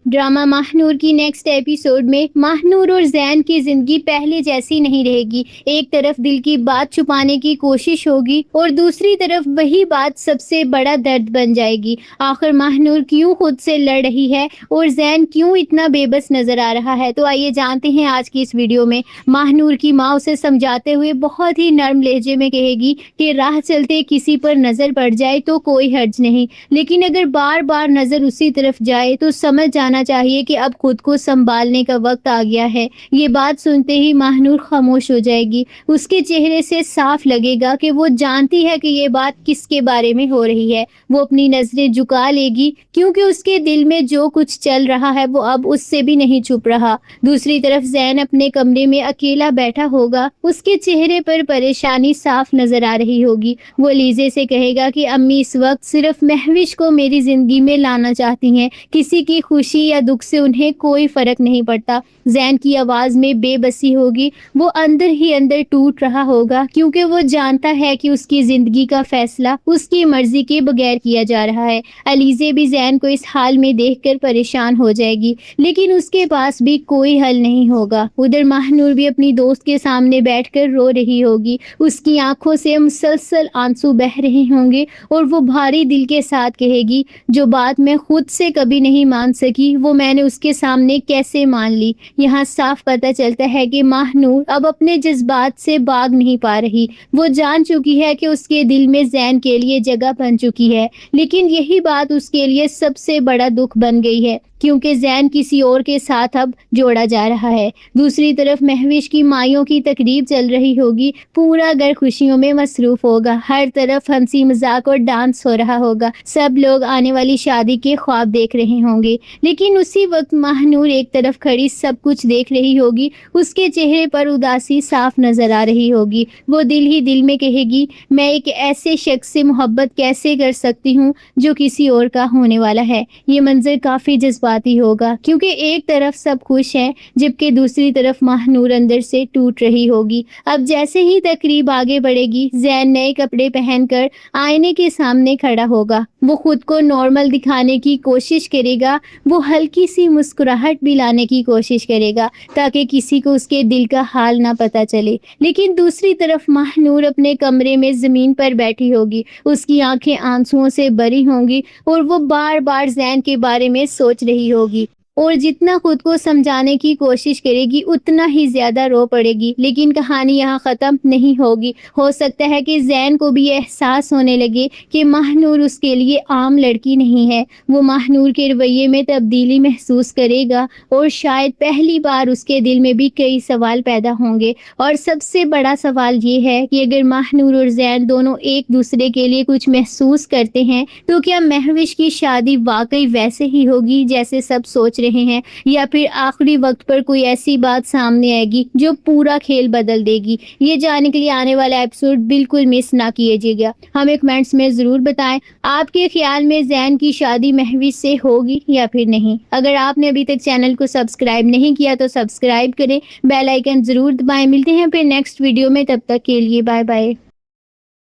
Drama Mahnoor की next episode में माहनूर और जैन की जिंदगी पहले जैसी नहीं रहेगी। एक तरफ दिल की बात छुपाने की कोशिश होगी और दूसरी तरफ वही बात सबसे बड़ा दर्द बन जाएगी। आखिर माहनूर क्यों खुद से लड़ रही है और जैन क्यों इतना बेबस नजर आ रहा है, तो आइए जानते हैं आज की इस वीडियो में। माहनूर की माँ उसे समझाते हुए बहुत ही नर्म लहजे में कहेगी कि राह चलते किसी पर नजर पड़ जाए तो कोई हर्ज नहीं, लेकिन अगर बार बार नजर उसी तरफ जाए तो समझ जाना चाहिए कि अब खुद को संभालने का वक्त आ गया है। ये बात सुनते ही माहनूर खामोश हो जाएगी। उसके चेहरे से साफ लगेगा कि वो जानती है कि ये बात किसके बारे में हो रही है। वो अपनी नजरें झुका लेगी क्योंकि उसके दिल में जो कुछ चल रहा है वो अब उससे भी नहीं छुप रहा। दूसरी तरफ जैन अपने कमरे में अकेला बैठा होगा। उसके चेहरे पर परेशानी साफ नजर आ रही होगी। वो लीजे से कहेगा कि अम्मी इस वक्त सिर्फ महविश को मेरी जिंदगी में लाना चाहती हैं। किसी की खुशी या दुख से उन्हें कोई फर्क नहीं पड़ता। जैन की आवाज में बेबसी होगी। वो अंदर ही अंदर टूट रहा होगा क्योंकि वो जानता है कि उसकी जिंदगी का फैसला उसकी मर्जी के बगैर किया जा रहा है। अलीजे भी जैन को इस हाल में देखकर परेशान हो जाएगी, लेकिन उसके पास भी कोई हल नहीं होगा। उधर माहनूर भी अपनी दोस्त के सामने बैठकर रो रही होगी। उसकी आंखों से मुसलसल आंसू बह रहे होंगे और वो भारी दिल के साथ कहेगी, जो बात मैं खुद से कभी नहीं मान सकी वो मैंने उसके सामने कैसे मान ली। यहाँ साफ पता चलता है कि माहनूर अब अपने जज्बात से भाग नहीं पा रही। वो जान चुकी है कि उसके दिल में जैन के लिए जगह बन चुकी है, लेकिन यही बात उसके लिए सबसे बड़ा दुख बन गई है क्योंकि जैन किसी और के साथ अब जोड़ा जा रहा है। दूसरी तरफ महविश की माइयों की तकरीब चल रही होगी। पूरा घर खुशियों में मसरूफ होगा। हर तरफ हंसी मजाक और डांस हो रहा होगा। सब लोग आने वाली शादी के ख्वाब देख रहे होंगे, लेकिन उसी वक्त माहनूर एक तरफ खड़ी सब कुछ देख रही होगी। उसके चेहरे पर उदासी साफ नजर आ रही होगी। वो दिल ही दिल में कहेगी, मैं एक ऐसे शख्स से मोहब्बत कैसे कर सकती हूँ जो किसी और का होने वाला है। ये मंजर काफी जज्बाती होगा क्योंकि एक तरफ सब खुश हैं जबकि दूसरी तरफ माहनूर अंदर से टूट रही होगी। अब जैसे ही तकरीब आगे बढ़ेगी, जैन नए कपड़े पहनकर आईने के सामने खड़ा होगा। वो खुद को नॉर्मल दिखाने की कोशिश करेगा। वो हल्की सी मुस्कुराहट भी लाने की कोशिश करेगा ताकि किसी को उसके दिल का हाल ना पता चले। लेकिन दूसरी तरफ माहनूर अपने कमरे में जमीन पर बैठी होगी। उसकी आंखें आंसुओं से भरी होंगी और वो बार बार जैन के बारे में सोच रही होगी और जितना खुद को समझाने की कोशिश करेगी उतना ही ज्यादा रो पड़ेगी। लेकिन कहानी यहाँ खत्म नहीं होगी। हो सकता है कि जैन को भी एहसास होने लगे कि माहनूर उसके लिए आम लड़की नहीं है। वो माहनूर के रवैये में तब्दीली महसूस करेगा और शायद पहली बार उसके दिल में भी कई सवाल पैदा होंगे। और सबसे बड़ा सवाल ये है कि अगर माहनूर और जैन दोनों एक दूसरे के लिए कुछ महसूस करते हैं तो क्या महविश की शादी वाकई वैसे ही होगी जैसे सब सोच रहे हैं, या फिर आखिरी वक्त पर कोई ऐसी बात सामने आएगी जो पूरा खेल बदल देगी। ये जानने के लिए आने वाला एपिसोड बिल्कुल मिस ना कीजिएगा। हमें कमेंट्स में जरूर बताएं आपके ख्याल में जैन की शादी महविश से होगी या फिर नहीं। अगर आपने अभी तक चैनल को सब्सक्राइब नहीं किया तो सब्सक्राइब करें, बेल आइकन जरूर दबाएं। मिलते हैं फिर नेक्स्ट वीडियो में, तब तक के लिए बाय बाय।